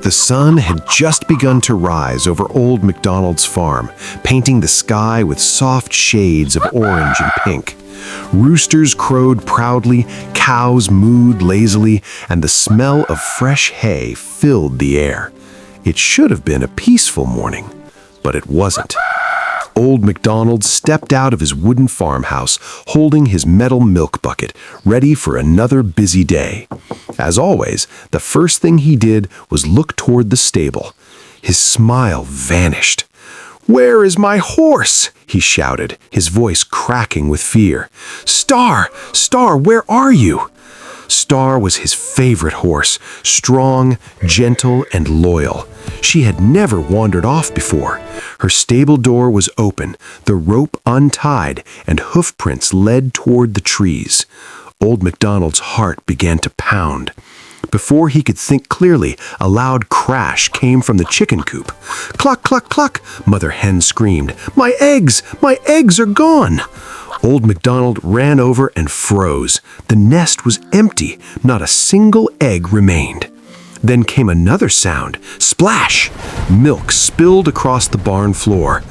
The sun had just begun to rise over Old MacDonald's farm, painting the sky with soft shades of orange and pink. Roosters crowed proudly, cows mooed lazily, and the smell of fresh hay filled the air. It should have been a peaceful morning, but it wasn't. Old MacDonald stepped out of his wooden farmhouse, holding his metal milk bucket, ready for another busy day. As always, the first thing he did was look toward the stable. His smile vanished. "Where is my horse?" he shouted, his voice cracking with fear. "Star! Star, where are you?" Star was his favorite horse, strong, gentle, and loyal. She had never wandered off before. Her stable door was open, the rope untied, and hoofprints led toward the trees. Old MacDonald's heart began to pound. Before he could think clearly, a loud crash came from the chicken coop. "Cluck, cluck, cluck!" Mother Hen screamed. "My eggs! My eggs are gone!" Old MacDonald ran over and froze. The nest was empty. Not a single egg remained. Then came another sound. Splash! Milk spilled across the barn floor.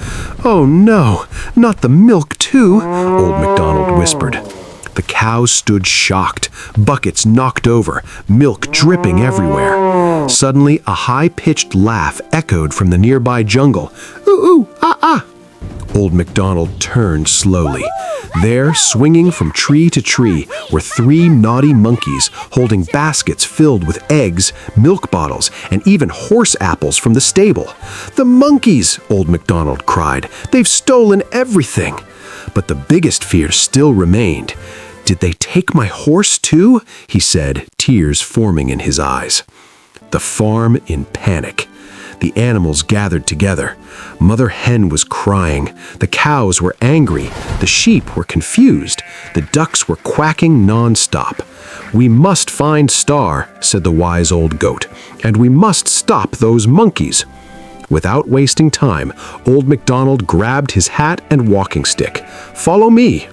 "Oh no, not the milk too," Old MacDonald whispered. The cows stood shocked, buckets knocked over, milk dripping everywhere. Suddenly, a high-pitched laugh echoed from the nearby jungle. "Ooh, ooh, ah, ah!" Old MacDonald turned slowly. There, swinging from tree to tree, were 3 naughty monkeys holding baskets filled with eggs, milk bottles, and even horse apples from the stable. "The monkeys!" Old MacDonald cried. "They've stolen everything!" But the biggest fear still remained. "Did they take my horse too?" he said, tears forming in his eyes. The farm in panic. The animals gathered together. Mother Hen was crying. The cows were angry. The sheep were confused. The ducks were quacking nonstop. "We must find Star," said the wise old goat, "and we must stop those monkeys." Without wasting time, Old MacDonald grabbed his hat and walking stick. "Follow me."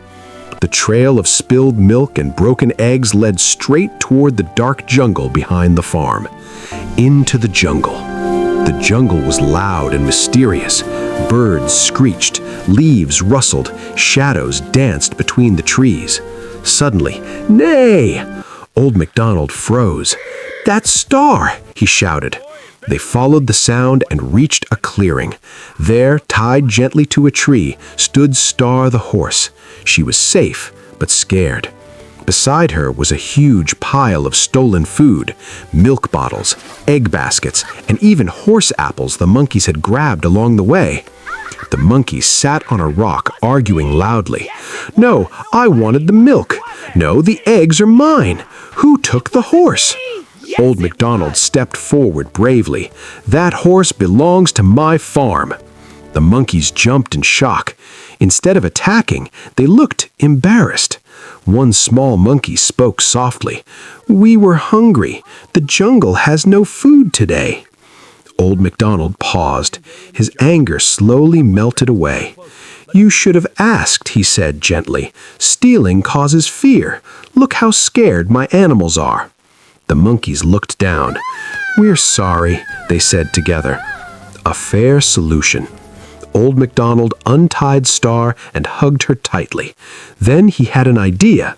The trail of spilled milk and broken eggs led straight toward the dark jungle behind the farm. Into the jungle. The jungle was loud and mysterious. Birds screeched, leaves rustled, shadows danced between the trees. Suddenly, "Nay!" Old MacDonald froze. "That's Star!" he shouted. They followed the sound and reached a clearing. There, tied gently to a tree, stood Star the horse. She was safe, but scared. Beside her was a huge pile of stolen food, milk bottles, egg baskets, and even horse apples the monkeys had grabbed along the way. The monkeys sat on a rock, arguing loudly. "No, I wanted the milk. No, the eggs are mine. Who took the horse?" Old MacDonald stepped forward bravely. "That horse belongs to my farm." The monkeys jumped in shock. Instead of attacking, they looked embarrassed. One small monkey spoke softly. "We were hungry. The jungle has no food today." Old MacDonald paused. His anger slowly melted away. "You should have asked," he said gently. "Stealing causes fear. Look how scared my animals are." The monkeys looked down. "We're sorry," they said together. A fair solution. Old MacDonald untied Star and hugged her tightly. Then he had an idea.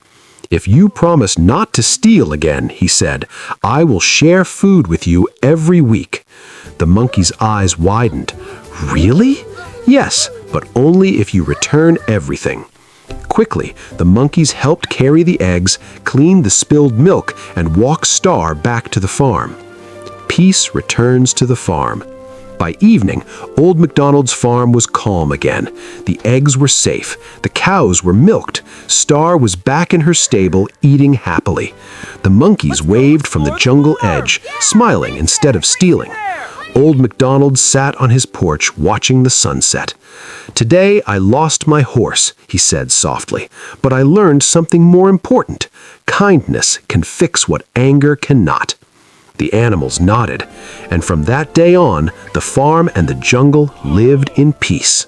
"If you promise not to steal again," he said, "I will share food with you every week." The monkey's eyes widened. "Really?" "Yes, but only if you return everything." Quickly, the monkeys helped carry the eggs, clean the spilled milk, and walk Star back to the farm. Peace returns to the farm. By evening, Old MacDonald's farm was calm again. The eggs were safe. The cows were milked. Star was back in her stable, eating happily. The monkeys waved from the jungle edge, smiling instead of stealing. Old MacDonald sat on his porch watching the sunset. "Today I lost my horse," he said softly, "but I learned something more important. Kindness can fix what anger cannot." The animals nodded, and from that day on, the farm and the jungle lived in peace.